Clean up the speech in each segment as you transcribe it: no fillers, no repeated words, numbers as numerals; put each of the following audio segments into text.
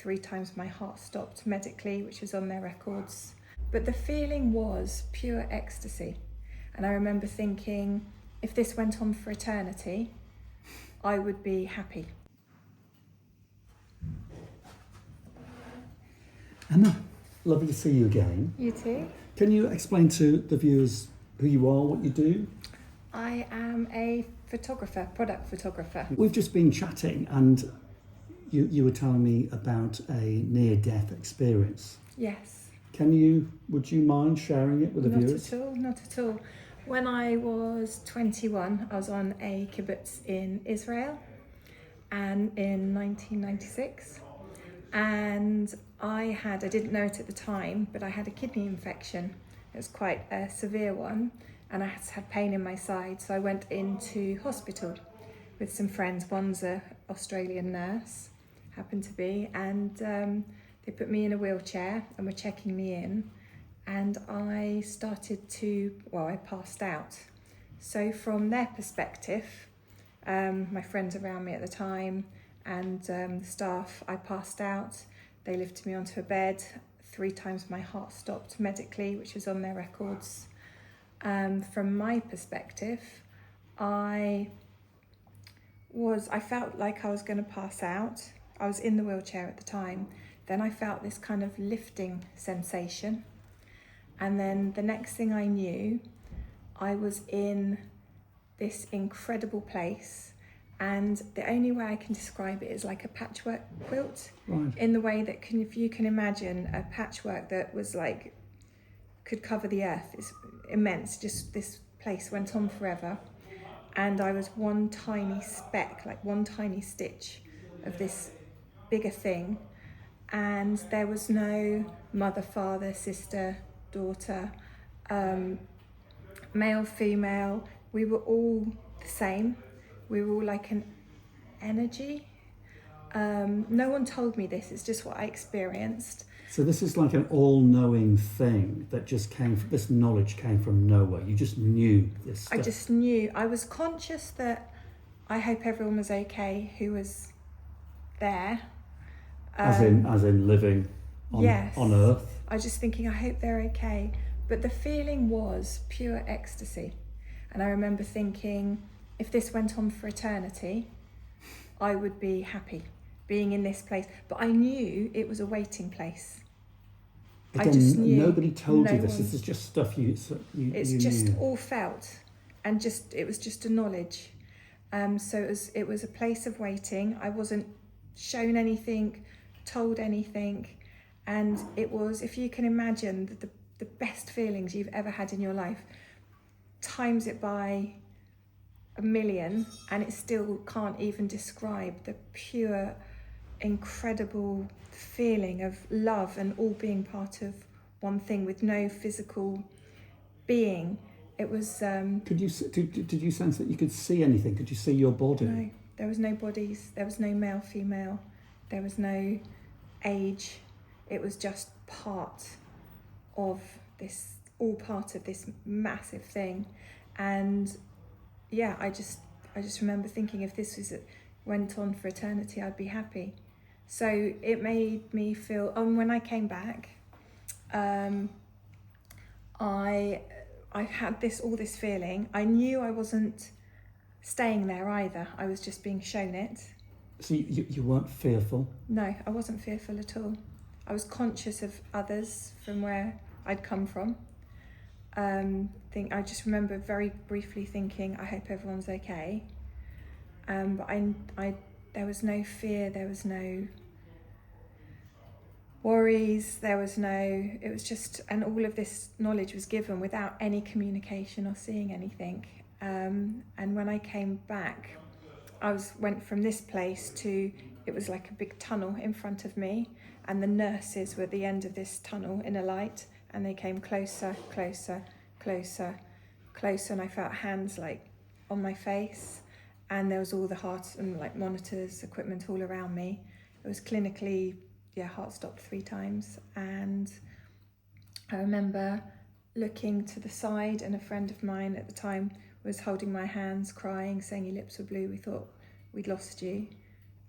3 times my heart stopped medically, which was on their records. But the feeling was pure ecstasy. And I remember thinking, if this went on for eternity, I would be happy. Emma, lovely to see you again. You too? Can you explain to the viewers who you are, what you do? I am a photographer, product photographer. We've just been chatting and you were telling me about a near-death experience. Yes. Would you mind sharing it with the viewers? Not at all. When I was 21, I was on a kibbutz in Israel and in 1996. And I didn't know it at the time, but I had a kidney infection. It was quite a severe one, and I had pain in my side. So I went into hospital with some friends. One's an Australian nurse, happened to be, and they put me in a wheelchair and were checking me in. And I I passed out. So from their perspective, my friends around me at the time and the staff, I passed out. They lifted me onto a bed. 3 times my heart stopped medically, which was on their records. From my perspective, I felt like I was going to pass out. I was in the wheelchair at the time. Then I felt this kind of lifting sensation. And then the next thing I knew, I was in this incredible place. And the only way I can describe it is like a patchwork quilt. Right. In the way that if you can imagine a patchwork that was like, could cover the earth. It's immense. Just this place went on forever. And I was one tiny speck, like one tiny stitch of this bigger thing. And there was no mother, father, sister, daughter, male, female. We were all the same. We were all like an energy. No one told me this, it's just what I experienced. So this is like an all-knowing thing that just this knowledge came from nowhere. You just knew this stuff. I just knew. I was conscious that I hope everyone was okay who was there. As in living on Earth? I was just thinking, I hope they're okay. But the feeling was pure ecstasy. And I remember thinking, if this went on for eternity, I would be happy being in this place. But I knew it was a waiting place. Again, I just knew. Nobody told you this. This is just stuff you knew. All felt, and it was just a knowledge. So it was a place of waiting. I wasn't shown anything, told anything, and it was, if you can imagine the best feelings you've ever had in your life, times it by 1,000,000, and it still can't even describe the pure, incredible feeling of love and all being part of one thing with no physical being. It was. Did you sense that you could see anything? Could you see your body? No, there was no bodies. There was no male, female. There was no age. It was just part of this, all part of this massive thing, and. Yeah, I just remember thinking, if this went on for eternity, I'd be happy. So it made me feel. When I came back, I had all this feeling. I knew I wasn't staying there either. I was just being shown it. So you weren't fearful? No, I wasn't fearful at all. I was conscious of others from where I'd come from. I just remember very briefly thinking, I hope everyone's okay. But there was no fear, there was no worries, it was just, and all of this knowledge was given without any communication or seeing anything. And when I came back, went from this place to, it was like a big tunnel in front of me, and the nurses were at the end of this tunnel in a light, and they came closer, closer, closer, closer, and I felt hands like on my face, and there was all the heart and like monitors, equipment all around me. It was clinically, heart stopped 3 times, and I remember looking to the side, and a friend of mine at the time was holding my hands, crying, saying your lips were blue, we thought we'd lost you.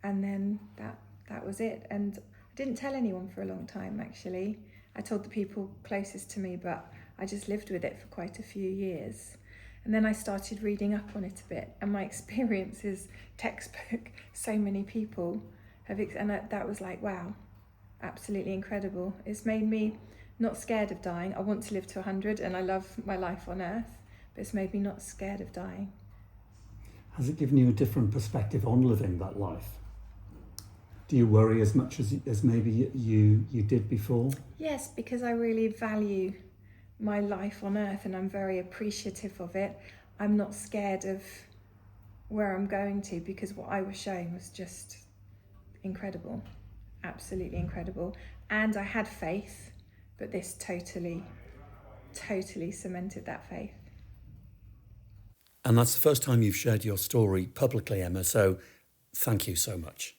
And then that was it. And I didn't tell anyone for a long time, actually. I told the people closest to me, but I just lived with it for quite a few years. And then I started reading up on it a bit, and my experience is textbook. So many people have, and that was like, wow, absolutely incredible. It's made me not scared of dying. I want to live to 100, and I love my life on earth, but it's made me not scared of dying. Has it given you a different perspective on living that life? Do you worry as much as maybe you did before? Yes, because I really value my life on earth and I'm very appreciative of it. I'm not scared of where I'm going to, because what I was showing was just incredible, absolutely incredible. And I had faith, but this totally cemented that faith. And that's the first time you've shared your story publicly, Emma, so thank you so much.